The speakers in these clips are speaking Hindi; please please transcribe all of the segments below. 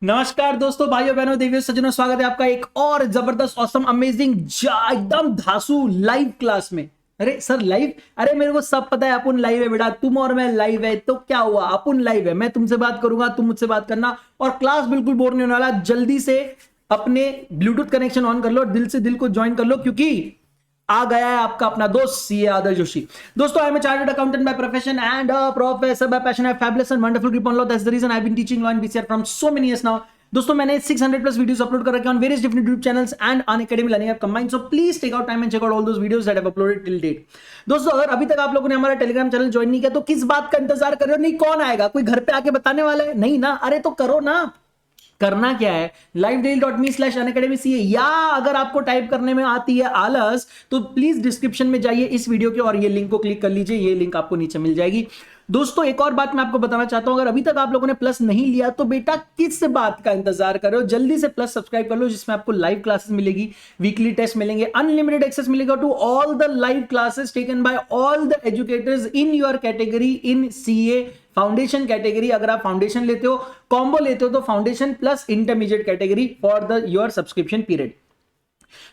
नमस्कार दोस्तों, भाइयों बहनों, देवियों सज्जनों, स्वागत है आपका एक और जबरदस्त ऑसम अमेजिंग एकदम धांसू लाइव क्लास में। अरे सर लाइव, अरे मेरे को सब पता है अपन लाइव है बेटा। तुम और मैं लाइव है तो क्या हुआ, अपन लाइव है। मैं तुमसे बात करूंगा, तुम मुझसे बात करना, और क्लास बिल्कुल बोर नहीं होने वाला। जल्दी से अपने ब्लूटूथ कनेक्शन ऑन कर लो और दिल से दिल को ज्वाइन कर लो, क्योंकि आ गया है आपका अपना दोस्त सीए आदर्श जोशी। दोस्तों, I am a chartered accountant by profession and a professor by passion. I have fabulous and wonderful grip on law, that's the reason I have been teaching law and BCR from so many years now. दोस्तों, मैंने 600 प्लस वीडियोस अपलोड कर रखे हैं on various different YouTube channels and Unacademy learning app combined. So please take out time and check out all those videos that I have uploaded till date. दोस्तों, अगर अभी तक आप लोगों ने हमारा टेलीग्राम चैनल ज्वाइन नहीं किया तो किस बात का इंतजार कर रहे हो? नहीं, कौन आएगा? कोई घर पे आके बताने वाला है? नहीं ना। अरे तो करो ना। करना क्या है, livedaily.me/unacademyca, या अगर आपको टाइप करने में आती है आलस तो प्लीज डिस्क्रिप्शन में जाइए इस वीडियो के और ये लिंक को क्लिक कर लीजिए। ये लिंक आपको नीचे मिल जाएगी। दोस्तों, एक और बात मैं आपको बताना चाहता हूं, अगर अभी तक आप लोगों ने प्लस नहीं लिया तो बेटा किस बात का इंतजार कर रहे हो? जल्दी से प्लस सब्सक्राइब कर लो, जिसमें आपको लाइव क्लासेस मिलेगी, वीकली टेस्ट मिलेंगे, अनलिमिटेड एक्सेस मिलेगा to all the live classes taken by all the educators in your category in CA foundation category. अगर आप फाउंडेशन लेते हो, कॉम्बो लेते हो, तो foundation plus intermediate category for the your subscription period.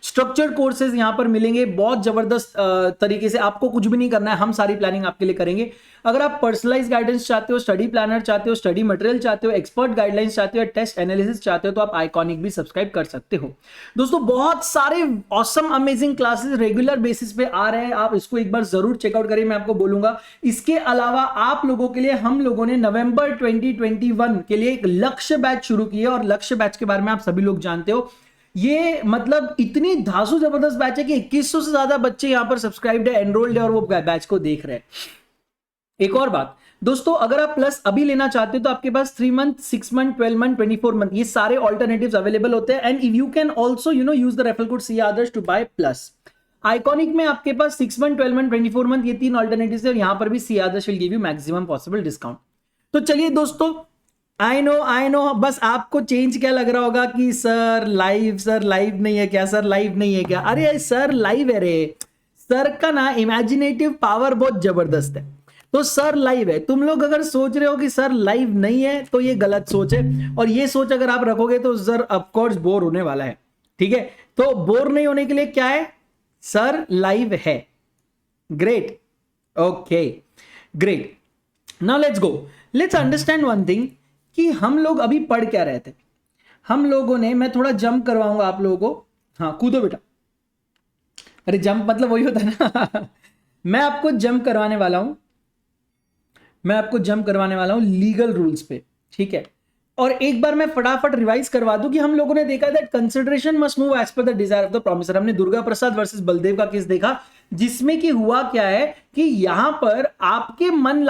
Structured courses यहां पर मिलेंगे बहुत जबरदस्त तरीके से। आपको कुछ भी नहीं करना है, हम सारी प्लानिंग आपके लिए करेंगे। अगर आप पर्सनलाइज गाइडेंस चाहते हो, स्टडी प्लानर चाहते हो, स्टडी मटेरियल चाहते हो, एक्सपर्ट गाइडलाइंस चाहते हो, टेस्ट एनालिसिस चाहते हो, तो आप आइकॉनिक भी सब्सक्राइब कर सकते हो। दोस्तों, बहुत सारे awesome amazing classes regular basis पे आ रहे हैं, आप इसको एक बार जरूर चेकआउट करिए, मैं आपको बोलूंगा। इसके अलावा आप लोगों के लिए हम लोगों ने नवंबर 2021 के लिए एक लक्ष्य बैच शुरू किया, और लक्ष्य बैच के बारे में आप सभी लोग जानते हो। ये मतलब इतनी धांसू जबरदस्त बैच है कि 2100 से ज्यादा बच्चे यहां पर सब्सक्राइब्ड है, एनरोल्ड है, और वो बैच को देख रहे हैं। एक और बात दोस्तों, अगर आप प्लस अभी लेना चाहते हो तो आपके पास 3 मंथ, 6 मंथ, 12 मंथ, 24 मंथ, ये सारे ऑल्टरनेटिव्स अवेलेबल होते हैं। And you can also use the referral code C Adarsh to buy plus. Iconic में आपके पास 6 मंथ, 12 मंथ, 24 मंथ, ये 3 ऑल्टरनेटिव्स है, और यहां पर भी C Adarsh will give you maximum possible discount. तो चलिए दोस्तों, आई नो, बस आपको चेंज क्या लग रहा होगा कि सर लाइव नहीं है क्या? सर लाइव नहीं है क्या? अरे सर लाइव है रे। सर का ना इमेजिनेटिव पावर बहुत जबरदस्त है, तो सर लाइव है। तुम लोग अगर सोच रहे हो कि सर लाइव नहीं है तो ये गलत सोच है, और ये सोच अगर आप रखोगे तो सर ऑफकोर्स बोर होने वाला है। ठीक है, तो बोर नहीं होने के लिए क्या है, सर लाइव है। Great, okay, great. Now let's go, let's understand one thing कि हम लोग अभी पढ़ क्या रहे थे। हम लोगों ने, मैं थोड़ा जंप करवाऊंगा आप लोगों को। हाँ, कूदो बेटा। अरे जंप मतलब वही होता है ना। मैं आपको जंप करवाने वाला हूं, लीगल रूल्स पे। ठीक है, और एक बार मैं फटाफट रिवाइज करवा दूं कि हम लोगों ने देखा that consideration must move as per the desire of the promisor. हमने दुर्गा प्रसाद वर्सेस बलदेव का केस देखा, जिसमें कि हुआ क्या है कि यहां पर आपके मन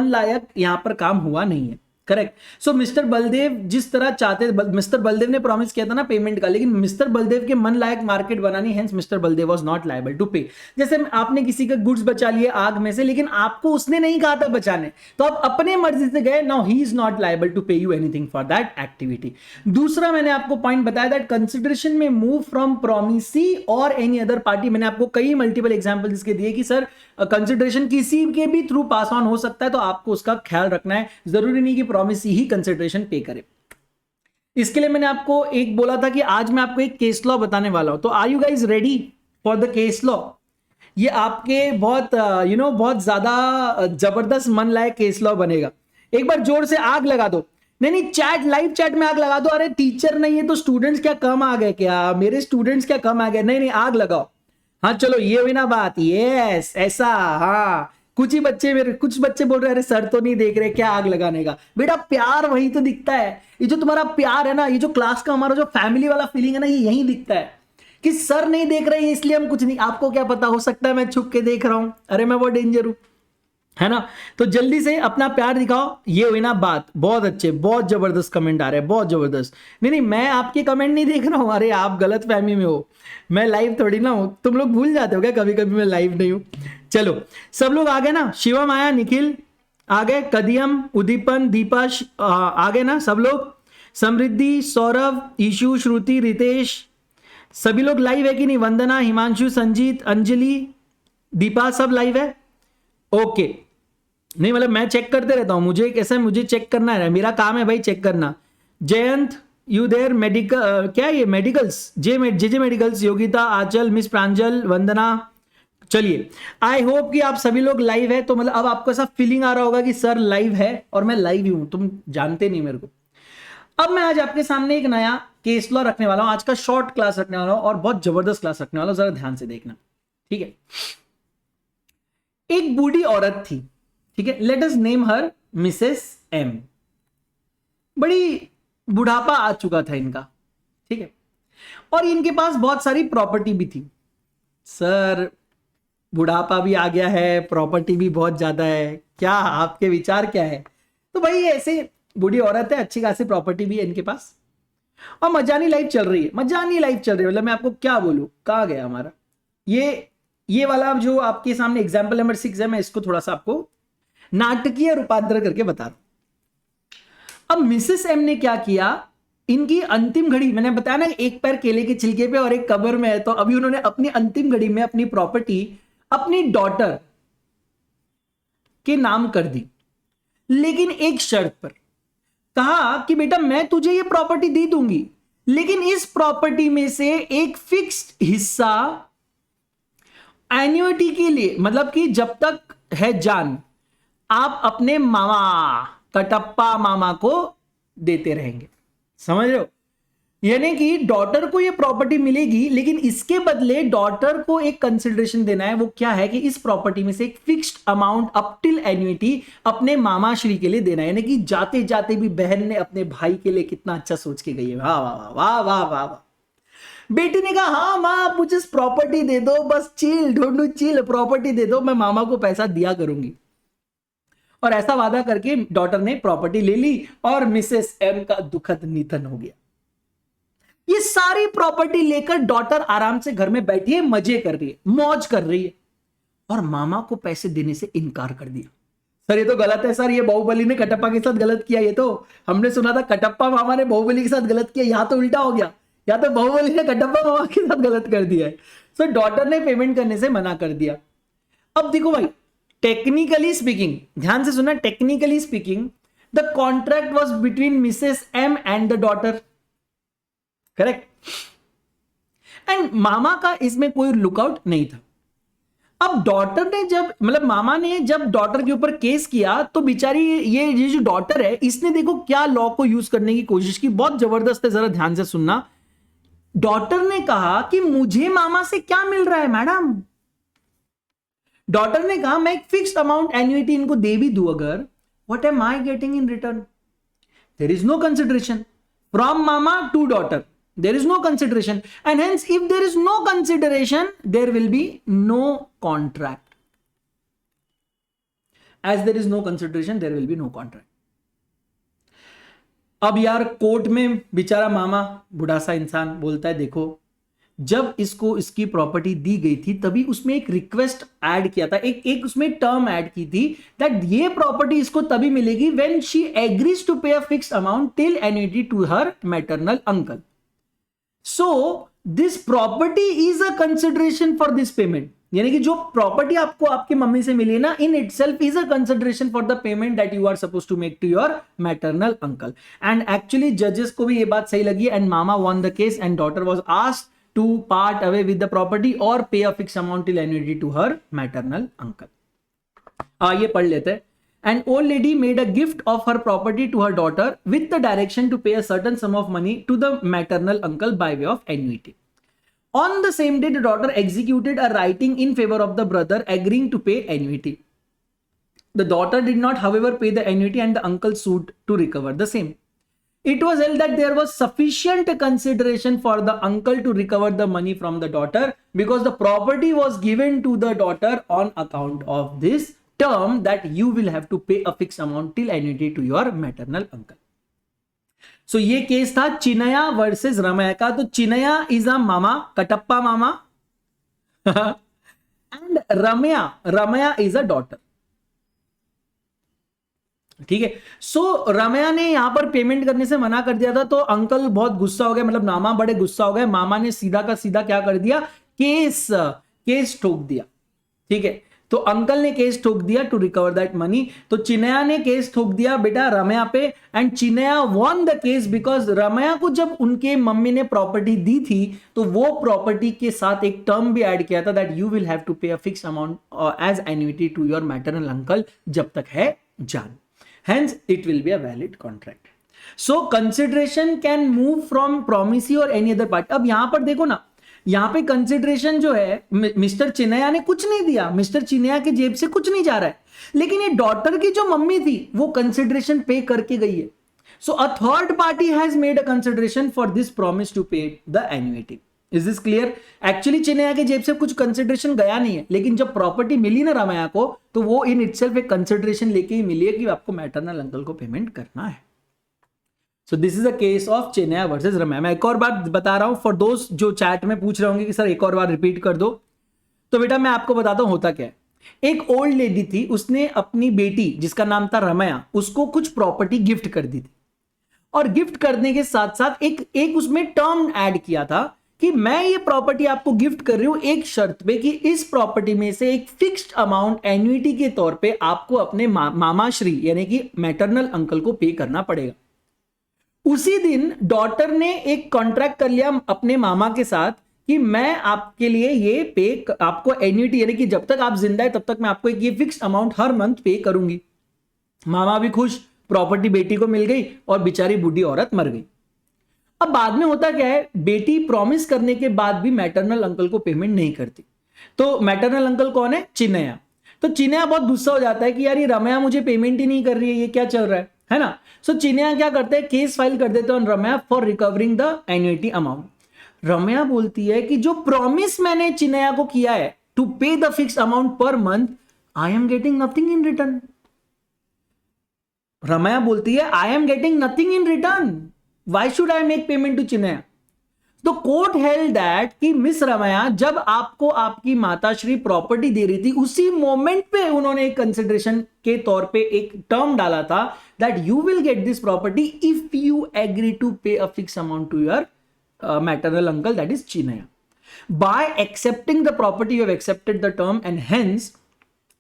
लायक यहां पर काम हुआ नहीं है। करेक्ट। सो मिस्टर बलदेव जिस तरह चाहते, मिस्टर बलदेव ने प्रॉमिस किया था ना पेमेंट का, लेकिन मिस्टर बलदेव के मन लायक मार्केट बनानी, hence mister Baldev was not liable to pay. जैसे आपने किसी का गुड्स बचा लिए आग में से, लेकिन आपको उसने नहीं कहा था बचाने, तो आप अपने मर्जी से गए। Now he is not liable to pay you anything for that activity. दूसरा, मैंने आपको पॉइंट बताया दैट कंसिडरेशन में मूव फ्रॉम प्रॉमिसी और एनी अदर पार्टी। मैंने आपको कई मल्टीपल एग्जांपल इसके दिए कि सर कंसिडरेशन किसी के भी थ्रू पास ऑन हो सकता है, तो आपको उसका ख्याल रखना है। जरूरी नहीं कि प्रॉमिस ही कंसिडरेशन पे करे। इसके लिए मैंने आपको एक बोला था कि आज मैं आपको एक केस लॉ बताने वाला हूं, तो are you guys ready for the case law? ये आपके बहुत बहुत ज्यादा जबरदस्त मन लायक केस लॉ बनेगा। एक बार जोर से आग लगा दो। नहीं, चैट, लाइव चैट में आग लगा दो। अरे टीचर नहीं है तो स्टूडेंट्स क्या कम आ गए क्या? मेरे स्टूडेंट्स क्या कम आ गए? नहीं, आग लगाओ। हाँ चलो, ये हुई ना बात। यस, ऐसा। हाँ, कुछ बच्चे बोल रहे, अरे सर तो नहीं देख रहे, क्या आग लगाने का? बेटा प्यार वही तो दिखता है। ये जो तुम्हारा प्यार है ना, ये जो क्लास का हमारा जो फैमिली वाला फीलिंग है ना, ये यही दिखता है कि सर नहीं देख रहे हैं इसलिए हम कुछ नहीं। आपको क्या पता, हो सकता है मैं छुप के देख रहा हूं। अरे मैं बहुत डेंजर हूं, है ना? तो जल्दी से अपना प्यार दिखाओ। ये हुई ना बात। बहुत अच्छे, बहुत जबरदस्त कमेंट आ रहे हैं, बहुत जबरदस्त। नहीं, मैं आपके कमेंट नहीं देख रहा हूं। अरे आप गलत फहमी में हो, मैं लाइव थोड़ी ना हूं। तुम लोग भूल जाते हो क्या कभी कभी मैं लाइव नहीं हूं? चलो, सब लोग आ गए ना? शिवम आया, निखिल आ गए, कदियम, उदीपन, दीपा आ गए ना सब लोग? समृद्धि, सौरभ, ईशु, श्रुति, रितेश, सभी लोग लाइव है कि नहीं? वंदना, हिमांशु, संजीत, अंजलि, दीपा, सब लाइव है? ओके। नहीं मतलब मैं चेक करते रहता हूं, मुझे कैसा है, मुझे चेक करना है, मेरा काम है भाई चेक करना। जयंत यू देर मेडिकल, क्या है ये मेडिकल्स, जे मेडिकल्स, योगिता, आंचल, मिस प्रांजल, वंदना। चलिए, आई होप कि आप सभी लोग लाइव है, तो मतलब अब आपको ऐसा फीलिंग आ रहा होगा कि सर लाइव है और मैं लाइव ही हूं, तुम जानते नहीं मेरे को। अब मैं आज आपके सामने एक नया केस लॉ रखने वाला हूं, आज का शॉर्ट क्लास रखने वाला हूं और बहुत जबरदस्त क्लास रखने वाला हूं, जरा ध्यान से देखना, ठीक है। एक बूढ़ी औरत थी, ठीक है, लेट अस नेम हर मिसेस एम। बड़ी बुढ़ापा आ चुका था इनका, ठीक है, और इनके पास बहुत सारी प्रॉपर्टी भी थी। सर बुढ़ापा भी आ गया है, प्रॉपर्टी भी बहुत ज्यादा है, क्या आपके विचार क्या है? तो भाई ऐसे बूढ़ी औरत है, अच्छी खासी प्रॉपर्टी भी है इनके पास और मजानी लाइफ चल रही है, मजानी लाइफ चल रही है। मतलब मैं आपको क्या बोलूं, कहां गया हमारा ये वाला जो आपके सामने एग्जाम्पल नंबर 6 है, मैं इसको थोड़ा सा आपको नाटकीय रूपांतर करके बता दूं। अब मिसेस एम ने क्या किया, इनकी अंतिम घड़ी, मैंने बताया ना एक पैर केले के छिलके पे और एक कब्र में है, तो अभी उन्होंने अपनी अंतिम घड़ी में अपनी प्रॉपर्टी अपनी डॉटर के नाम कर दी, लेकिन एक शर्त पर। कहा कि बेटा मैं तुझे ये प्रॉपर्टी दे दूंगी, लेकिन इस प्रॉपर्टी में से एक फिक्स्ड हिस्सा एन्युइटी के लिए, मतलब कि जब तक है जान, आप अपने मामा कटप्पा मामा को देते रहेंगे। समझ रहे हो? यानी कि डॉटर को ये प्रॉपर्टी मिलेगी, लेकिन इसके बदले डॉटर को एक कंसिडरेशन देना है। वो क्या है कि इस प्रॉपर्टी में से एक fixed amount up till annuity अपने मामा श्री के लिए देना है। यानी कि जाते जाते भी बहन ने अपने भाई के लिए कितना अच्छा सोच के गई है। वाह वाह वाह वाह वाह वाह। बेटी ने कहा हाँ माँ आप मुझे प्रॉपर्टी दे दो, बस चिल ढूंढू चिल, प्रॉपर्टी दे दो, मैं मामा को पैसा दिया करूंगी। और ऐसा वादा करके डॉटर ने प्रॉपर्टी ले ली और मिसेस एम का दुखद निधन हो गया। ये सारी प्रॉपर्टी लेकर डॉटर आराम से घर में बैठी है, मजे कर रही है, मौज कर रही है, और मामा को पैसे देने से इनकार कर दिया। सर ये तो गलत है सर, ये बाहुबली ने कटप्पा के साथ गलत किया। ये तो हमने सुना था कटप्पा मामा ने बाहुबली के साथ गलत किया, यहां तो उल्टा हो गया, या तो बाहुबली ने कटप्पा मामा के साथ गलत कर दिया है। सो डॉटर ने पेमेंट करने से मना कर दिया। अब देखो भाई, टेक्निकली स्पीकिंग, ध्यान से सुनना, technically speaking the contract was between Mrs M and the daughter, correct, and मामा का इसमें कोई लुकआउट नहीं था। अब डॉटर ने जब, मतलब मामा ने जब डॉटर के ऊपर केस किया, तो बेचारी ये जो डॉटर है, इसने देखो क्या लॉ को यूज करने की कोशिश की, बहुत जबरदस्त है, जरा ध्यान से सुनना। डॉटर ने कहा कि मुझे मामा से क्या मिल रहा है मैडम। डॉटर ने कहा मैं एक फिक्स्ड अमाउंट एन्युइटी इनको दे भी दूं अगर, what am I getting in return? There is no consideration from मामा to daughter, there is no consideration, and hence if there is no consideration there will be no contract. As there is no consideration there will be no contract. अब यार कोर्ट में बेचारा मामा बूढ़ा सा इंसान बोलता है देखो, जब इसको इसकी प्रॉपर्टी दी गई थी तभी उसमें एक रिक्वेस्ट ऐड किया था, एक उसमें टर्म ऐड की थी दैट ये प्रॉपर्टी इसको तभी मिलेगी when she agrees to pay a fixed amount till annuity to her maternal uncle. So this property is a consideration for this payment. यानी कि जो प्रॉपर्टी आपको आपके मम्मी से मिली है ना, in itself is a consideration for the payment that you are supposed to make to your maternal uncle. And actually judges को भी ये बात सही लगी, and mama won the case and daughter was asked to part away with the property or pay a fixed amount till annuity to her maternal uncle. ये पढ़ लेते हैं। An old lady made a gift of her property to her daughter with the direction to pay a certain sum of money to the maternal uncle by way of annuity. On the same day, the daughter executed a writing in favor of the brother agreeing to pay annuity. The daughter did not, however, pay the annuity and the uncle sued to recover the same. It was held that there was sufficient consideration for the uncle to recover the money from the daughter because the property was given to the daughter on account of this term that you will have to pay a fixed amount till annuity to your maternal uncle. So ये केस था चिनया वर्सेस रमया का। तो चिनया इज अ मामा, कटप्पा मामा, and Ramayya is a daughter, ठीक है। सो रमया ने यहां पर पेमेंट करने से मना कर दिया था, तो अंकल बहुत गुस्सा हो गया, मतलब मामा बड़े गुस्सा हो गए। मामा ने सीधा का सीधा क्या कर दिया, केस ठोक दिया, ठीक है। तो अंकल ने केस ठोक दिया टू रिकवर दैट मनी। तो चिन्मया ने केस ठोक दिया बेटा रमया पे, and Chinmaya won the case because Ramayya को जब उनके मम्मी ने प्रॉपर्टी दी थी तो वो प्रॉपर्टी के साथ एक टर्म भी ऐड किया था that you will have to pay a fix amount as annuity to your maternal uncle जब तक है जान, hence it will be a valid contract. So consideration can move from promisee or any other party. अब यहां पर देखो ना, यहां पे कंसिडरेशन जो है मिस्टर चिन्मया ने कुछ नहीं दिया, मिस्टर चिन्मया की जेब से कुछ नहीं जा रहा है, लेकिन ये डॉटर की जो मम्मी थी वो कंसिडरेशन पे करके गई है. So a third party has made a consideration for this promise to pay the annuity. Is this clear? Actually Chinmaya की जेब से कुछ कंसिडरेशन गया नहीं है, लेकिन जब प्रॉपर्टी मिली ना रमया को तो वो इन इटसेल्फ एक कंसिडरेशन लेके ही मिली है कि आपको मैटरनल अंकल को पेमेंट करना है. So this is a case of Chinmaya versus Ramayya. मैं एक और बार बता रहा हूं फॉर दोस जो चैट में पूछ रहे होंगे कि सर एक और बार रिपीट कर दो. तो बेटा मैं आपको बताता हूं होता क्या है. एक ओल्ड लेडी थी, उसने अपनी बेटी जिसका नाम था रमया उसको कुछ प्रॉपर्टी गिफ्ट कर दी थी, और गिफ्ट करने के साथ साथ एक उसमें टर्म ऐड किया था कि मैं ये प्रॉपर्टी आपको गिफ्ट कर रही हूं एक शर्त पे कि इस प्रॉपर्टी में से एक फिक्स्ड अमाउंट एन्युटी के तौर पे आपको अपने मामाश्री यानी कि मैटरनल अंकल को पे करना पड़ेगा. उसी दिन डॉटर ने एक कॉन्ट्रैक्ट कर लिया अपने मामा के साथ कि मैं आपके लिए ये पे आपको एन्युटी यानी कि जब तक आप जिंदा है तब तक मैं आपको एक ये फिक्स्ड अमाउंट हर मंथ पे करूंगी. मामा भी खुश, प्रॉपर्टी बेटी को मिल गई और बेचारी बूढ़ी औरत मर गई. अब बाद में होता क्या है, बेटी प्रॉमिस करने के बाद भी मैटरनल अंकल को पेमेंट नहीं करती. तो मैटरनल अंकल कौन है? चिन्मया. तो चिन्मया बहुत गुस्सा हो जाता है कि यार ये रमया मुझे पेमेंट ही नहीं कर रही है, ये क्या चल रहा है ना. सो चिन्मया क्या करते हैं, केस फाइल कर देते हैं Ramayya for recovering the annuity amount. Ramayya बोलती है कि जो प्रॉमिस मैंने चिन्मया को किया है to pay the fix amount per month, I am getting nothing in return. Ramayya बोलती है I am getting nothing in return. Why should I make payment to Chinmaya? तो कोर्ट हेल्ड दैट कि मिस रमया जब आपको आपकी माताश्री प्रॉपर्टी दे रही थी उसी मोमेंट पे उन्होंने एक कंसिडरेशन के तौर पे एक टर्म डाला था that you will get this property if you agree to pay a fix amount to your maternal uncle that is Chinmaya. By accepting the property you have accepted the term and hence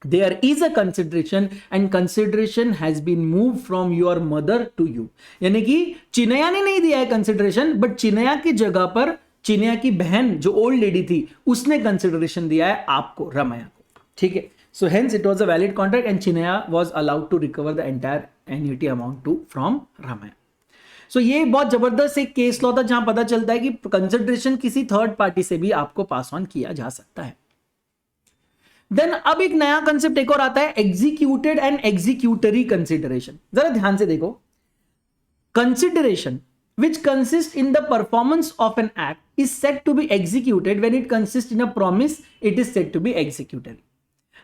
there is a consideration and consideration has been moved from your mother to you. यानी कि चिन्मया ने नहीं दिया है कंसिडरेशन, बट चिन्मया की जगह पर चिन्मया की बहन जो ओल्ड लेडी थी उसने कंसिडरेशन दिया है आपको, रमया को. ठीक है. So hence it was a valid contract and Chinmaya was allowed to recover the entire annuity amount to from Ramayya. सो ये बहुत जबरदस्त एक केस लॉ था जहां पता चलता है कि कंसिडरेशन किसी थर्ड पार्टी से भी आपको पास ऑन किया जा सकता है. देन अब एक नया कंसेप्ट एक और आता है, एग्जीक्यूटेड एंड एग्जीक्यूटरी कंसिडरेशन. जरा ध्यान से देखो. Consideration which consists in the performance of an act is said to be executed when it consists in a promise. It is said to be executed.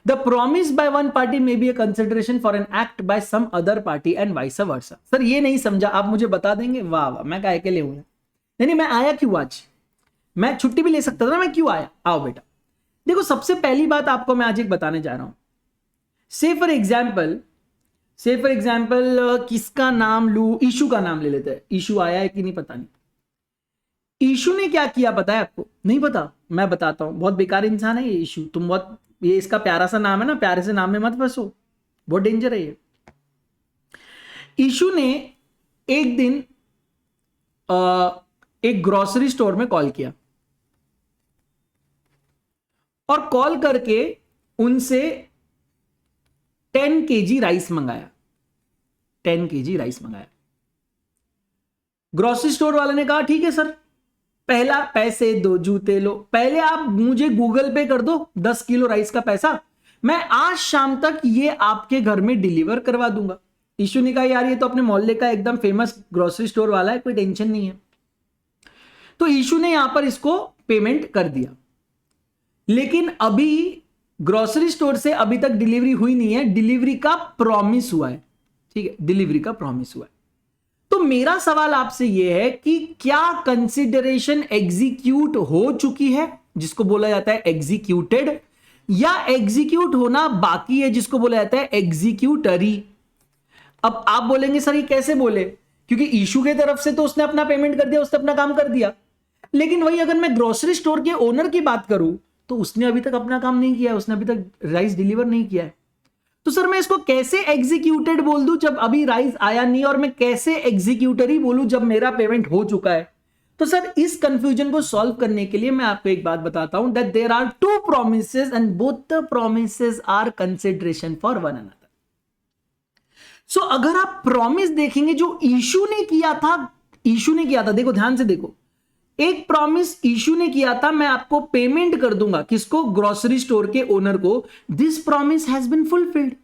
The promise by one party may be a consideration for an act by some other party and vice versa. Sir ये नहीं समझा, आप मुझे बता देंगे? वाह वाह, मैं काहे के लिए हूं? नहीं मैं आया क्यों आज? मैं छुट्टी भी ले सकता था ना, मैं क्यों आया? आओ बेटा. देखो सबसे पहली बात आपको मैं आज एक बताने जा रहा हूं. से फॉर एग्जाम्पल किसका नाम लू? ईशू का नाम ले लेते हैं. ईशू आया है कि नहीं पता नहीं. ईशू ने क्या किया पता है आपको? नहीं पता? मैं बताता हूं. बहुत बेकार इंसान है ये ईशू. तुम बहुत, ये इसका प्यारा सा नाम है ना, प्यारे से नाम में मत फंसो, बहुत डेंजर है ये. ईशू ने एक दिन एक ग्रोसरी स्टोर में कॉल किया और कॉल करके उनसे 10 kg राइस मंगाया. 10 kg राइस मंगाया. ग्रोसरी स्टोर वाले ने कहा ठीक है सर, पहला पैसे दो जूते लो, पहले आप मुझे गूगल पे कर दो 10 किलो राइस का पैसा, मैं आज शाम तक ये आपके घर में डिलीवर करवा दूंगा. ईशू ने कहा यार ये तो अपने मोहल्ले का एकदम फेमस ग्रोसरी स्टोर वाला है, कोई टेंशन नहीं है. तो ईशू ने यहां पर इसको पेमेंट कर दिया. लेकिन अभी ग्रोसरी स्टोर से अभी तक डिलीवरी हुई नहीं है, डिलीवरी का प्रॉमिस हुआ है. ठीक है, डिलीवरी का प्रॉमिस हुआ है. तो मेरा सवाल आपसे यह है कि क्या कंसिडरेशन एग्जीक्यूट हो चुकी है जिसको बोला जाता है एग्जीक्यूटेड, या एग्जीक्यूट होना बाकी है जिसको बोला जाता है एग्जीक्यूटरी? अब आप बोलेंगे सर ये कैसे बोले, क्योंकि इशू की तरफ से तो उसने अपना पेमेंट कर दिया, उसने अपना काम कर दिया. लेकिन वही अगर मैं ग्रोसरी स्टोर के ओनर की बात करूं तो उसने अभी तक अपना काम नहीं किया है, उसने अभी तक राइस डिलीवर नहीं किया है। तो सर मैं इसको कैसे एग्जीक्यूटेड बोल दूं जब अभी राइस आया नहीं, और मैं कैसे एग्जीक्यूटरी बोलूं जब मेरा पेमेंट हो चुका है? तो सर इस कंफ्यूजन को सॉल्व करने के लिए मैं आपको एक बात बताता हूं, that there are two promises and both the promises are consideration for one another. So अगर आप प्रॉमिस देखेंगे जो इशू ने किया था, देखो ध्यान से देखो, एक प्रॉमिस इशू ने किया था, मैं आपको पेमेंट कर दूंगा, किसको? ग्रोसरी स्टोर के ओनर को। This promise has been fulfilled,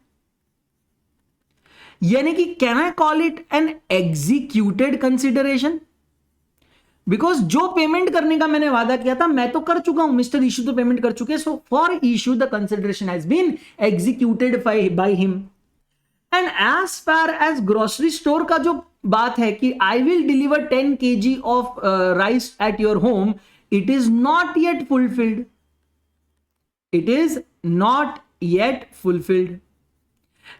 यानी कि can I call it an executed consideration? Because जो पेमेंट करने का मैंने वादा किया था मैं तो कर चुका हूं, मिस्टर इशू तो पेमेंट कर चुके, so for Ishu the consideration has been executed by him. And as far as grocery store का जो बात है कि I will deliver 10 kg of rice at your home, it is not yet fulfilled, it is not yet fulfilled.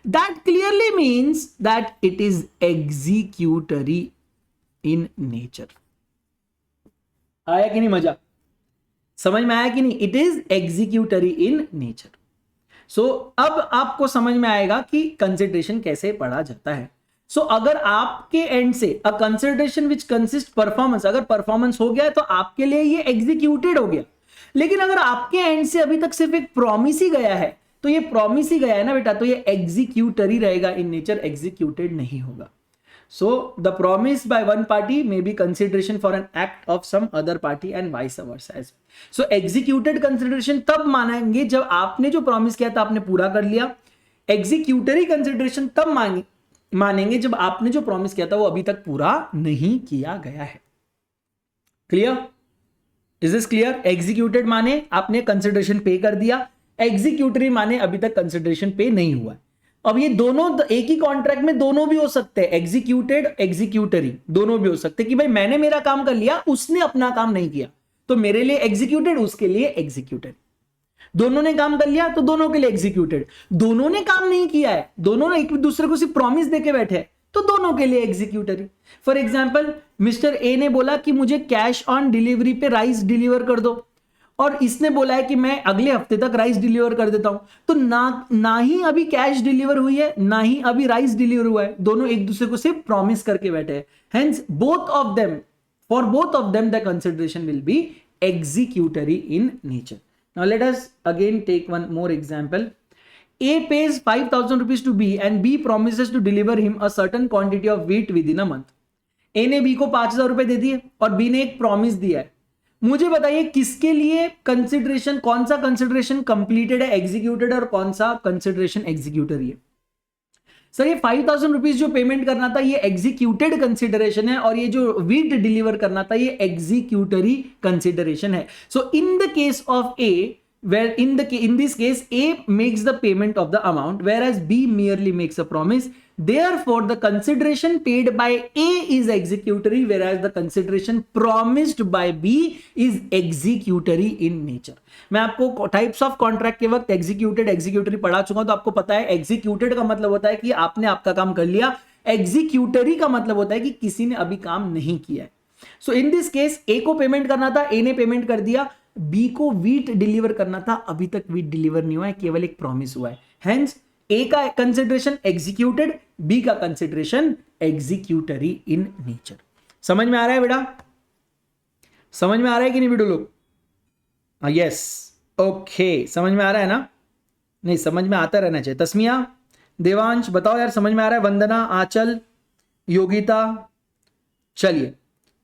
That clearly means that it is executory in nature. आया कि नहीं मजा? समझ में आया कि नहीं? It is executory in nature. So अब आपको समझ में आएगा कि कंसिडरेशन कैसे पढ़ा जाता है। सो अगर आपके एंड से a consideration which consist performance, अगर परफॉर्मेंस हो गया है तो आपके लिए ये एग्जीक्यूटेड हो गया। लेकिन अगर आपके एंड से अभी तक सिर्फ एक प्रॉमिस ही गया है, तो ये प्रॉमिस ही गया है ना बेटा, तो ये एग्जीक्यूटरी रहेगा इन नेचर, एग्जीक्यूटेड नहीं होगा। So the promise by one party may be consideration for an act of some other party and vice versa as well. So executed consideration तब मानेंगे जब आपने जो प्रॉमिस किया था आपने पूरा कर लिया। एग्जीक्यूटरी कंसिडरेशन तब मानेंगे जब आपने जो प्रॉमिस किया था वो अभी तक पूरा नहीं किया गया है। Clear? Is this clear? Executed माने आपने कंसिडरेशन पे कर दिया, एग्जीक्यूटरी माने अभी तक कंसिडरेशन पे नहीं हुआ। अब ये दोनों एक ही कॉन्ट्रैक्ट में दोनों भी हो सकते हैं, एग्जीक्यूटेड एग्जीक्यूटरी दोनों भी हो सकते हैं कि भाई मैंने मेरा काम कर लिया, उसने अपना काम नहीं किया, तो मेरे लिए एग्जीक्यूटेड, उसके लिए एग्जीक्यूटेड। दोनों ने काम कर लिया तो दोनों के लिए एग्जीक्यूटेड। दोनों ने काम नहीं किया है, दोनों ने एक दूसरे को सिर्फ प्रॉमिस देके बैठे हैं, तो दोनों के लिए executory. For example mister A ने बोला कि मुझे कैश ऑन डिलीवरी पे राइस डिलीवर कर दो, और इसने बोला है कि मैं अगले हफ्ते तक राइस डिलीवर कर देता हूं। तो ना ही अभी कैश डिलीवर हुई है, ना ही अभी राइस डिलीवर हुआ है, दोनों एक दूसरे को सिर्फ प्रॉमिस करके बैठे हैं। Hence both of them, for both of them the consideration will be executory in nature. Now let us again take one more example. A pays 5,000 rupees to B and B promises to deliver him a certain quantity of wheat within a month. A ने B को 5,000 रुपए दे दिए और B ने एक प्रॉमिस दिया है। मुझे बताइए किसके लिए कंसिडरेशन, कौन सा कंसिडरेशन कंप्लीटेड है, एग्जीक्यूटेड, और कौन सा कंसिडरेशन एग्जीक्यूटरी है? सर ये 5,000 रुपीज जो पेमेंट करना था ये एग्जीक्यूटेड कंसिडरेशन है, और ये जो वीट डिलीवर करना था ये एग्जीक्यूटरी कंसिडरेशन है। So in the case of A, where in this case A makes the payment of the amount whereas B merely makes a promise, therefore the consideration paid by A is executory whereas the consideration promised by B is executory in nature. मैं आपको टाइप्स ऑफ कॉन्ट्रैक्ट के वक्त एग्जीक्यूटेड एग्जीक्यूटरी पढ़ा चुका हूं, तो आपको पता है एग्जीक्यूटेड का मतलब होता है कि आपने आपका काम कर लिया, एग्जीक्यूटरी का मतलब होता है कि किसी ने अभी काम नहीं किया है। सो इन दिस केस ए को पेमेंट करना था, ए ने पेमेंट कर दिया, बी को वीट डिलीवर करना था, अभी तक वीट डिलीवर नहीं हुआ है, केवल एक प्रॉमिस हुआ है। हेंस ए का कंसिडरेशन एग्जीक्यूटेड, बी का कंसिडरेशन एग्जीक्यूटरी इन नेचर। समझ में आ रहा है बेटा? समझ में आ रहा है कि नहीं बेटू लोग? यस, ओके, समझ में आ रहा है ना? नहीं, समझ में आता रहना चाहिए। तस्मिया, देवांश बताओ यार समझ में आ रहा है? वंदना, आंचल, योगिता, चलिए,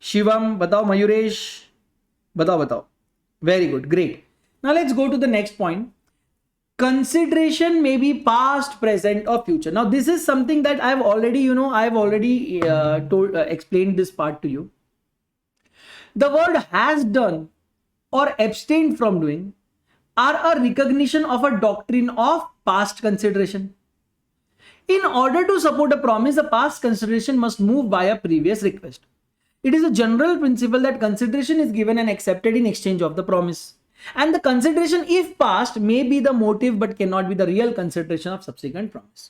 शिवम बताओ, मयूरेश बताओ। Very good, great. Now let's go to the next point. Consideration may be past, present, or future. Now this is something that I've already, explained this part to you. The word has done or abstained from doing are a recognition of a doctrine of past consideration. In order to support a promise, a past consideration must move by a previous request. It is a general principle that consideration is given and accepted in exchange of the promise. And the consideration, if past, may be the motive but cannot be the real consideration of subsequent promise.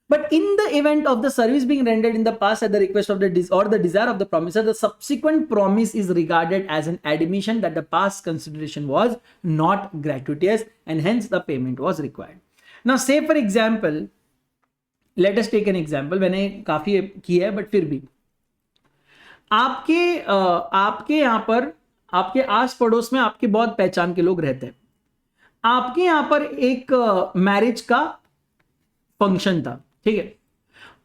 But in the event of the service being rendered in the past at the request of the desire of the promisor, the subsequent promise is regarded as an admission that the past consideration was not gratuitous and hence the payment was required. Now say for example, let us take an example. मैंने काफी किया है बट फिर भी आपके यहाँ पर आपके आस पड़ोस में आपके बहुत पहचान के लोग रहते हैं. आपके यहाँ पर एक मैरिज का फंक्शन था, ठीक है.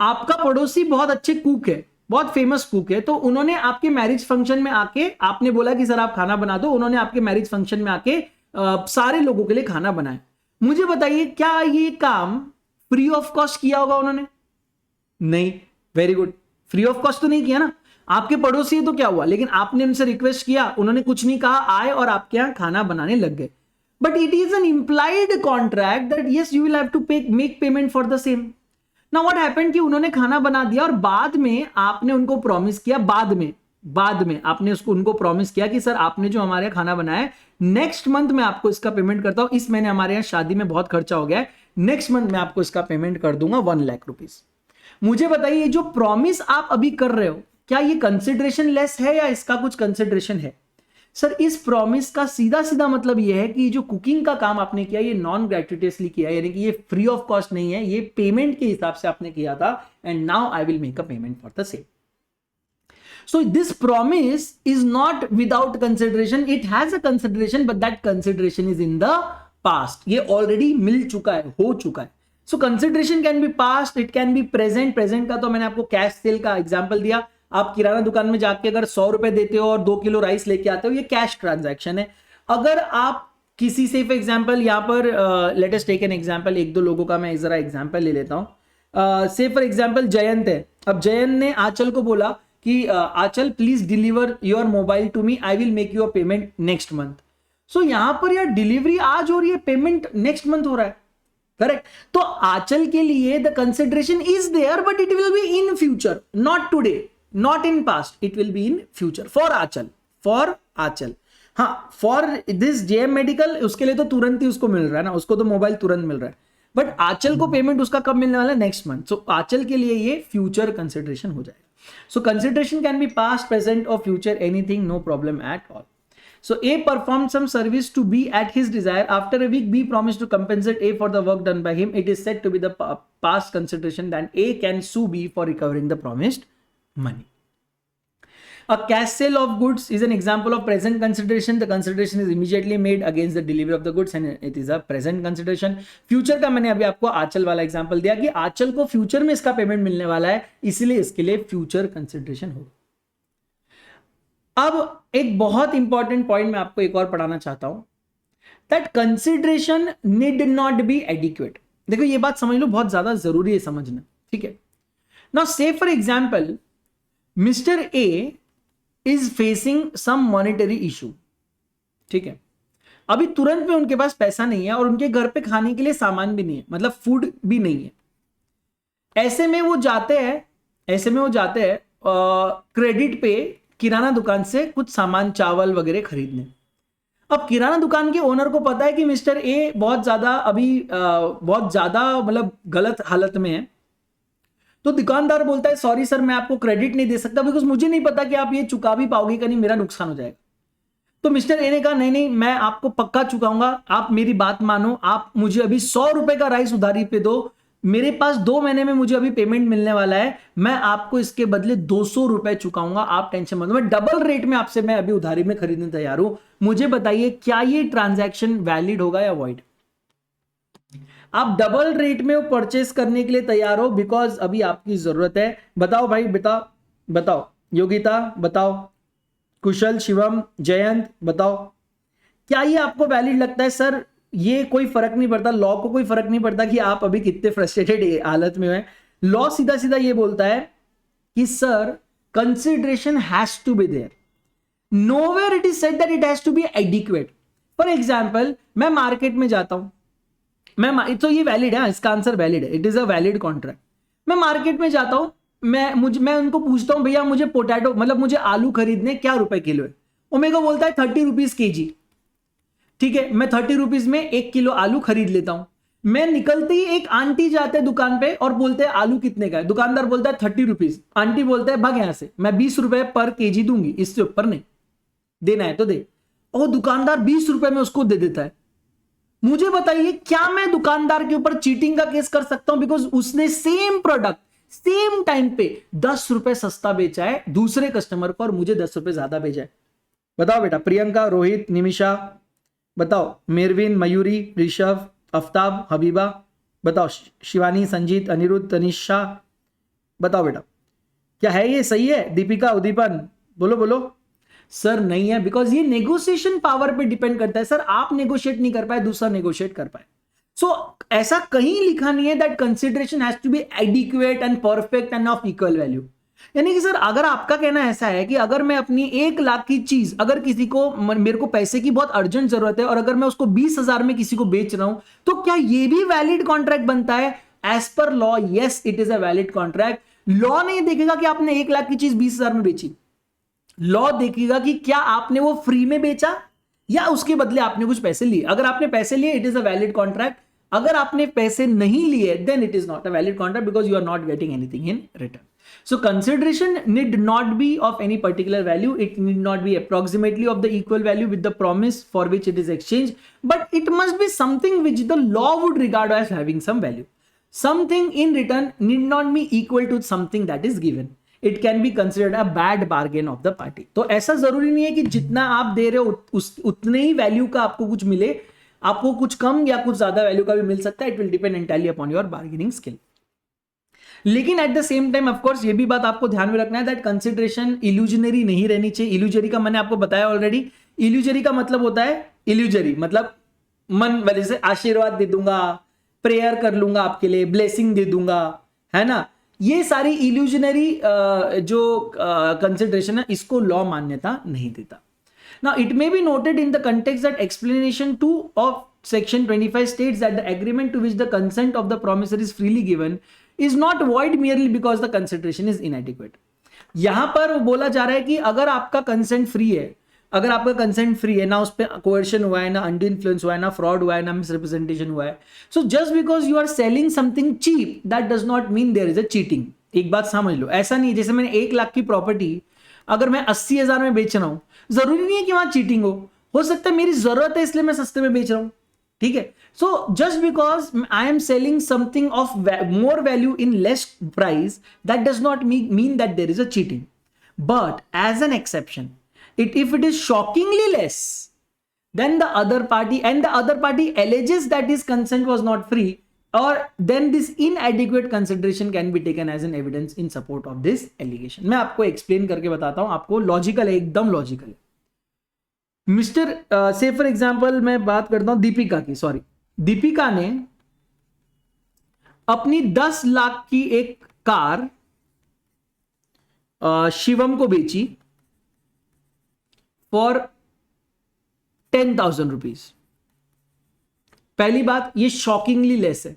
आपका पड़ोसी बहुत अच्छे कुक है, बहुत फेमस कुक है, तो उन्होंने आपके मैरिज फंक्शन में आके, आपने बोला कि सर आप खाना बना दो, उन्होंने आपके मैरिज फंक्शन में आके सारे लोगों के लिए खाना बनाया. मुझे बताइए क्या ये काम फ्री ऑफ कॉस्ट किया होगा उन्होंने? नहीं. Very good. Free of cost तो नहीं किया ना. आपके पड़ोसी है तो क्या हुआ, लेकिन आपने उनसे रिक्वेस्ट किया, उन्होंने कुछ नहीं कहा, आए और आपके यहां खाना बनाने लग गए. But it is an implied contract that yes you will have to make payment for the same. Now what happened कि उन्होंने खाना बना दिया और बाद में आपने उनको प्रॉमिस किया, बाद में आपने उनको प्रॉमिस किया कि सर आपने जो हमारे यहाँ खाना बनाया है नेक्स्ट मंथ में आपको इसका पेमेंट करता हूं, इस महीने हमारे यहाँ शादी में बहुत खर्चा हो गया है, नेक्स्ट मंथ में आपको इसका पेमेंट कर दूंगा 1 लाख रुपीस. मुझे बताइए जो प्रॉमिस आप अभी कर रहे हो क्या ये कंसिडरेशन लेस है या इसका कुछ कंसिडरेशन है? सर इस प्रॉमिस का सीधा सीधा मतलब ये है कि जो कुकिंग का काम आपने किया ये नॉन ग्रेचुइटसली किया, यानी कि ये फ्री ऑफ कॉस्ट नहीं है, ये पेमेंट के हिसाब से आपने किया था. And now I will make a payment for the same. So this promise is not without consideration. It has a consideration, but that consideration is in the past. ये already मिल चुका है, हो चुका है. So consideration can be past, it can be present. Present का तो मैंने आपको कैश सेल का एग्जांपल दिया. आप किराना दुकान में जाके अगर 100 रुपए देते हो और 2 किलो राइस लेके आते हो, ये कैश ट्रांजैक्शन है. अगर आप किसी से फॉर एग्जांपल यहाँ पर let us take an example, 1-2 लोगों का मैं जरा एग्जांपल ले लेता हूँ. से फॉर एग्जांपल जयंत है. अब जयंत ने आंचल को बोला कि Anchal please deliver your mobile to me, I will make you a payment next month. So यहां पर यार डिलीवरी आज हो रही है, पेमेंट नेक्स्ट मंथ हो रहा है, करेक्ट. तो आंचल के लिए the consideration is there but it will be in future, not today, not in past, it will be in future for Anchal. हाँ, फॉर दिस जेएम मेडिकल उसके लिए तो तुरंत ही उसको मिल रहा है ना, उसको तो मोबाइल तुरंत मिल रहा है. बट आंचल को पेमेंट उसका कब मिलने वाला है? Next month. सो आंचल के लिए ये फ्यूचर कंसिडरेशन हो जाएगा. So consideration can be past, present or future, anything, no problem at all. So A performed some service to B at his desire. After a week, B promised to compensate A for the work done by him. It is said to be the past consideration. Then A can sue B for recovering the promised money. A cash sale of goods is an example of present consideration. The consideration is immediately made against the delivery of the goods and it is a present consideration. Future का मैंने अभी आपको आंचल वाला एग्जांपल दिया कि आंचल को फ्यूचर में इसका पेमेंट मिलने वाला है, इसलिए इसके लिए फ्यूचर कंसिडरेशन होगा. अब एक बहुत इंपॉर्टेंट पॉइंट मैं आपको एक और पढ़ाना चाहता हूं, that consideration need not be adequate. देखो ये बात समझ लो, बहुत ज्यादा जरूरी है समझना, ठीक है. नाउ से for example mister A is facing some monetary issue, ठीक है. अभी तुरंत में उनके पास पैसा नहीं है और उनके घर पे खाने के लिए सामान भी नहीं है, मतलब फूड भी नहीं है. ऐसे में वो जाते हैं क्रेडिट पे किराना दुकान से कुछ सामान चावल वगैरह खरीदने. अब किराना दुकान के ओनर को पता है कि मिस्टर ए बहुत ज्यादा मतलब गलत हालत में है. तो दुकानदार बोलता है सॉरी सर मैं आपको क्रेडिट नहीं दे सकता बिकॉज मुझे नहीं पता कि आप ये चुका भी पाओगे कि नहीं, मेरा नुकसान हो जाएगा. तो मिस्टर ए ने कहा नहीं मैं आपको पक्का चुकाऊंगा, आप मेरी बात मानो, आप मुझे अभी 100 रुपए का राइस उधारी पे दो, मेरे पास 2 महीने में मुझे अभी पेमेंट मिलने वाला है, मैं आपको इसके बदले 200 रुपए चुकाऊंगा, आप टेंशन मत लो, मैं डबल रेट में आपसे मैं अभी उधारी में खरीदने तैयार हूं. मुझे बताइए क्या ये ट्रांजैक्शन वैलिड होगा या वॉइड? आप डबल रेट में परचेस करने के लिए तैयार हो बिकॉज अभी आपकी जरूरत है. बताओ भाई, बताओ योगिता, बताओ कुशल, शिवम, जयंत, बताओ क्या ये आपको वैलिड लगता है? सर ये कोई फर्क नहीं पड़ता, लॉ को कोई फर्क नहीं पड़ता कि आप अभी कितने फ्रस्ट्रेटेड हालत में हैं. लॉ सीधा सीधा ये बोलता है कि sir consideration has to be there, nowhere it is said that it has to be adequate. For example मैं मार्केट में जाता हूं, तो ये वैलिड है, इसका आंसर वैलिड है, it is a valid contract. मैं मार्केट में जाता हूं, मैं उनको पूछता हूं भैया मुझे पोटैटो मतलब मुझे आलू खरीदने क्या रुपए किलो है? वो मेरे को बोलता है 30 रुपीज केजी. ठीक है, मैं 30 रुपीज में 1 किलो आलू खरीद लेता हूं. मैं निकलते ही एक आंटी जाते हैं दुकान पे और बोलते हैं आलू कितने का है, दुकानदार बोलता है 30 रुपीज, आंटी बोलते हैं भाग यहां से, मैं 20 रुपए पर केजी दूंगी, इससे ऊपर नहीं, देना है तो दे, और दुकानदार 20 रुपए में उसको दे देता है। मुझे बताइए क्या मैं दुकानदार के ऊपर चीटिंग का केस कर सकता हूं? बिकॉज उसने सेम प्रोडक्ट सेम टाइम पे 10 रुपए सस्ता बेचा है दूसरे कस्टमर को और मुझे 10 रुपए ज्यादा भेजा है। बताओ बेटा, प्रियंका, रोहित, निमिषा, बताओ, मेरविन, मयूरी, ऋषभ, आफ्ताब, हबीबा, बताओ, शिवानी, संजीत, अनिरुद्ध, तनिषा, बताओ बेटा, क्या है ये सही है? दीपिका, उदीपन, बोलो बोलो। सर नहीं है, बिकॉज ये नेगोशिएशन पावर पे डिपेंड करता है। सर आप नेगोशिएट नहीं कर पाए, दूसरा नेगोशिएट कर पाए। सो ऐसा कहीं लिखा नहीं है that consideration has to be adequate and perfect and of equal value. यानी कि सर अगर आपका कहना ऐसा है कि अगर मैं अपनी 1 लाख की चीज, अगर किसी को, मेरे को पैसे की बहुत अर्जेंट जरूरत है और अगर मैं उसको 20,000 में किसी को बेच रहा हूं, तो क्या ये भी वैलिड कॉन्ट्रैक्ट बनता है? As per law yes, it is a valid contract. Law नहीं देखेगा कि आपने 1 लाख की चीज 20,000 में बेची, लॉ देखेगा कि क्या आपने वो फ्री में बेचा या उसके बदले आपने कुछ पैसे लिए। अगर आपने पैसे लिए, it is a valid contract. अगर आपने पैसे नहीं लिए, then it is not a valid contract because you are not getting anything in return. So consideration need not be of any particular value. It need not be approximately of the equal value with the promise for which it is exchanged, but it must be something which the law would regard as having some value. Something in return need not be equal to something that is given. It can be considered a bad bargain of the party. तो ऐसा जरूरी नहीं है कि जितना आप दे रहे हो उतने ही वैल्यू का आपको कुछ मिले, आपको कुछ कम या कुछ ज्यादा वैल्यू का भी मिल सकता है। It will depend entirely upon your bargaining skill. लेकिन at the same time of course ये भी बात आपको ध्यान में रखना है दैट कंसिडरेशन इल्यूजनरी नहीं रहनी चाहिए। इल्यूजरी का मैंने आपको बताया ऑलरेडी। इल्यूजरी का मतलब होता है, इल्यूजरी मतलब मन वाले से आशीर्वाद दे दूंगा, प्रेयर कर लूंगा आपके लिए, ब्लेसिंग दे दूंगा, है ना। ये सारी इल्यूजनरी जो कंसिडरेशन है, इसको लॉ मान्यता नहीं देता। Now it may be noted in the context that explanation 2 of section 25 states that the agreement to which the consent of the promisor is freely given is not void merely because the consideration is inadequate. यहां पर बोला जा रहा है कि अगर आपका कंसेंट फ्री है, अगर आपका कंसेंट फ्री है, ना उस पर कोएर्शन हुआ है, ना अंडू इन्फ्लुएंस हुआ है, ना फ्रॉड हुआ है, ना मिसरिप्रेजेंटेशन हुआ है, so just because you are selling something cheap that does not mean there is a cheating. एक बात समझ लो, ऐसा नहीं है जैसे मैंने 1 लाख की प्रॉपर्टी अगर मैं 80,000 में बेच रहा हूं, जरूरी नहीं है कि वहां चीटिंग हो सकता है मेरी जरूरत है इसलिए मैं सस्ते में बेच रहा हूं, ठीक है। So just because I am selling something of more value in less price, that does not mean that there is a cheating, but as an exception, if it is shockingly less then the other party and the other party alleges that his consent was not free, or then this inadequate consideration can be taken as an evidence in support of this allegation. मैं आपको एक्सप्लेन करके बताता हूं, आपको लॉजिकल है, एकदम लॉजिकल है। मिस्टर से फॉर एग्जांपल मैं बात करता हूं दीपिका की, सॉरी, दीपिका ने अपनी 10 लाख की एक कार शिवम को बेची फॉर 10,000 रुपीज। पहली बात, ये शॉकिंगली लेस है।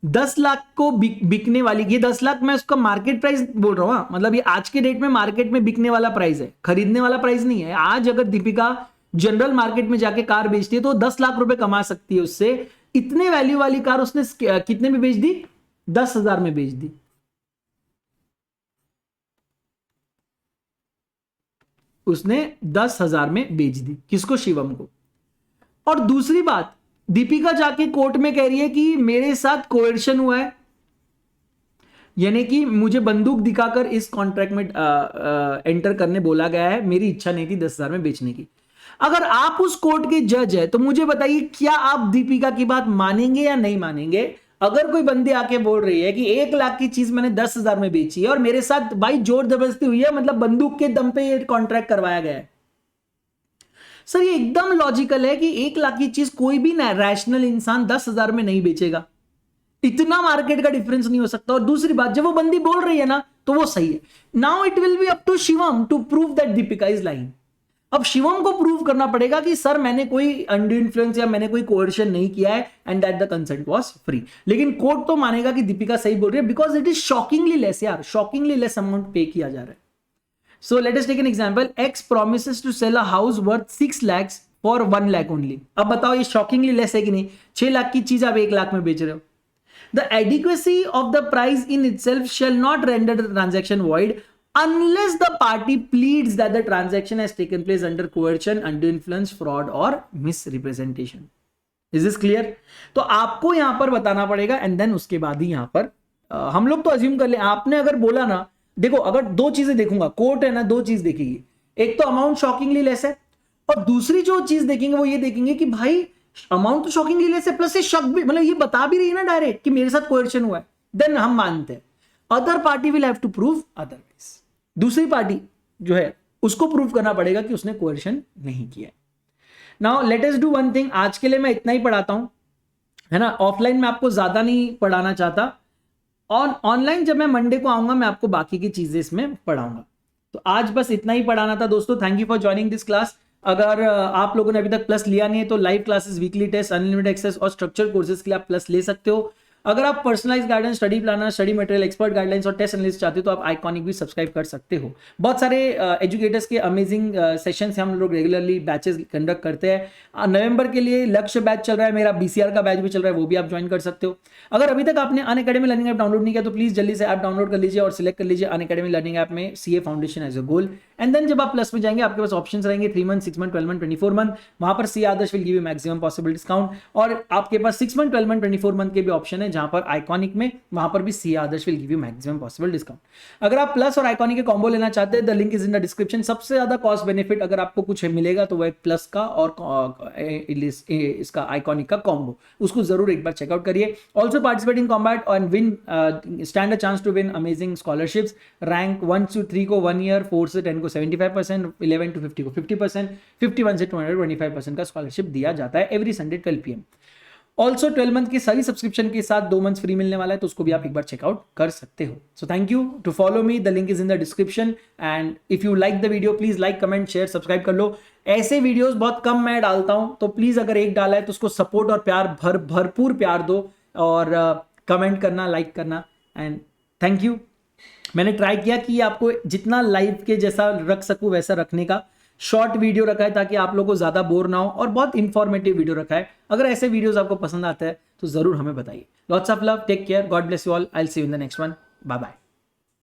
10 लाख को बिकने वाली, ये 10 लाख मैं उसका मार्केट प्राइस बोल रहा हूं, मतलब ये आज के डेट में मार्केट में बिकने वाला प्राइस है, खरीदने वाला प्राइस नहीं है। आज अगर दीपिका जनरल मार्केट में जाके कार बेचती है तो 10 लाख रुपए कमा सकती है उससे। इतने वैल्यू वाली कार उसने कितने में बेच दी? 10,000 में बेच दी। उसने 10,000 में बेच दी, किसको? शिवम को। और दूसरी बात, दीपिका जाके कोर्ट में कह रही है कि मेरे साथ कोएर्शन हुआ है, यानी कि मुझे बंदूक दिखाकर इस कॉन्ट्रैक्ट में एंटर करने बोला गया है, मेरी इच्छा नहीं थी 10,000 में बेचने की। अगर आप उस कोर्ट के जज है तो मुझे बताइए, क्या आप दीपिका की बात मानेंगे या नहीं मानेंगे? अगर कोई बंदी आके बोल रही है कि 1 लाख की चीज मैंने 10,000 में बेची है और मेरे साथ भाई जोर जबरदस्ती हुई है, मतलब बंदूक के दम पे ये कॉन्ट्रैक्ट करवाया गया है। सर ये एकदम लॉजिकल है कि 1 लाख की चीज कोई भी रैशनल इंसान 10,000 में नहीं बेचेगा, इतना मार्केट का डिफरेंस नहीं हो सकता। और दूसरी बात, जब वो बंदी बोल रही है ना तो वो सही है। Now it will be up to Shivam to prove that Deepika is lying. अब शिवम को प्रूव करना पड़ेगा कि सर मैंने कोई अंडर इन्फ्लुएंस या मैंने कोई कोएर्शन नहीं किया है and that the consent was free. लेकिन कोर्ट तो मानेगा कि दीपिका सही बोल रही है because it is shockingly less, यार शॉकिंगली लेस अमाउंट पे किया जा रहा है। So let us take an example, X promises to sell a house worth 6 lakhs for 1 lakh only. अब बताओ ये शॉकिंगली लेस है कि नहीं? 6 लाख की चीज आप 1 लाख में बेच रहे हो। The adequacy of the price in itself shall not render the transaction void unless the party pleads that the transaction has taken place under coercion, undue influence, fraud or misrepresentation. Is this clear? तो आपको यहां पर बताना पड़ेगा एंड देन उसके बाद ही यहां पर हम लोग तो अज्यूम कर ले। आपने अगर बोला ना, देखो अगर दो चीजें देखूंगा, कोर्ट है ना, दो चीज देखेगी, एक तो अमाउंट शॉकिंगली लेस है और दूसरी जो चीज देखेंगे वो ये देखेंगे कि भाई अमाउंट तो शॉकिंगली लेस है प्लस ये शक भी, मतलब ये बता भी रही है ना डायरेक्ट कि मेरे साथ कोएर्शन हुआ है, देन हम मानते हैं। Other party will have to prove otherwise. दूसरी पार्टी जो है उसको प्रूव करना पड़ेगा कि उसने कोएर्शन नहीं किया। Now let us do one thing. आज के लिए मैं इतना ही पढ़ाता हूं, है ना। ऑफलाइन में आपको ज्यादा नहीं पढ़ाना चाहता, और ऑनलाइन जब मैं मंडे को आऊंगा मैं आपको बाकी की चीजें इसमें पढ़ाऊंगा। तो आज बस इतना ही पढ़ाना था दोस्तों। Thank you for joining this class. अगर आप लोगों ने अभी तक प्लस लिया नहीं है तो live classes, weekly test, unlimited access और स्ट्रक्चर कोर्सेज के लिए आप प्लस ले सकते हो। अगर आप personalize guidance, study planner, study material, expert guidelines और टेस्ट एनालिस्ट चाहते हो तो आप आइकॉनिक भी सब्सक्राइब कर सकते हो। बहुत सारे एजुकेटर्स के अमेजिंग सेशंस हम लोग रेगुलरली बैचेस कंडक्ट करते हैं। नवंबर के लिए लक्ष्य बैच चल रहा है, मेरा बीसीआर का बैच भी चल रहा है, वो भी आप ज्वाइन कर सकते हो। अगर अभी तक आपने अनअकैडमी लर्निंग ऐप डाउनलोड नहीं किया तो प्लीज जल्दी से ऐप डाउनलोड कर लीजिए और सिलेक्ट कर लीजिए अनअकैडमी लर्निंग ऐप में CA foundation as a goal. And then जब आप प्लस में जाएंगे आपके पास ऑप्शंस रहेंगे 3 मंथ, 6 मंथ, 12 मंथ, 24 मंथ। वहां पर C Adarsh will give you maximum possible discount, और आपके पास 6 मंथ, 12 मंथ, 24 मंथ के भी ऑप्शन है जहां पर आइकॉनिक में, वहां पर भी C Adarsh will give you maximum possible discount. अगर आप प्लस और आइकॉनिक के कॉम्बो लेना चाहते हैं, the link is in the description. सबसे ज्यादा कॉस्ट बेनिफिट अगर आपको कुछ मिलेगा तो वो एक प्लस का और इसका आइकॉनिक का कॉम्बो, उसको जरूर एक बार चेकआउट करिए। Also participate in combat and win, stand a chance to win amazing scholarships. Rank 1 से 3 को 1 ईयर, 4 से 10 को 75%, 11 to 50 को 50%, 51 से 225% का स्कॉलरशिप दिया जाता है every Sunday 12 PM। Also 12 month की सारी सब्सक्रिप्शन के साथ 2 मंथ फ्री मिलने वाला है, तो उसको भी आप एक बार चेकआउट कर सकते हो। So thank you to follow me, the link is in the description. And if you like the video please like, comment, share, subscribe कर लो। ऐसे वीडियोस बहुत कम मैं डालता हूं, तो प्लीज अगर एक डाला है तो उसको सपोर्ट और प्यार, भरपूर प्यार दो, और कमेंट करना, लाइक करना। And thank you. मैंने ट्राई किया कि आपको जितना लाइव के जैसा रख सकूं वैसा रखने का। शॉर्ट वीडियो रखा है ताकि आप लोगों को ज्यादा बोर ना हो, और बहुत इंफॉर्मेटिव वीडियो रखा है। अगर ऐसे वीडियोस आपको पसंद आते हैं तो जरूर हमें बताइए। Lots of love, take care, God bless you all, I will see you in the next one, bye bye.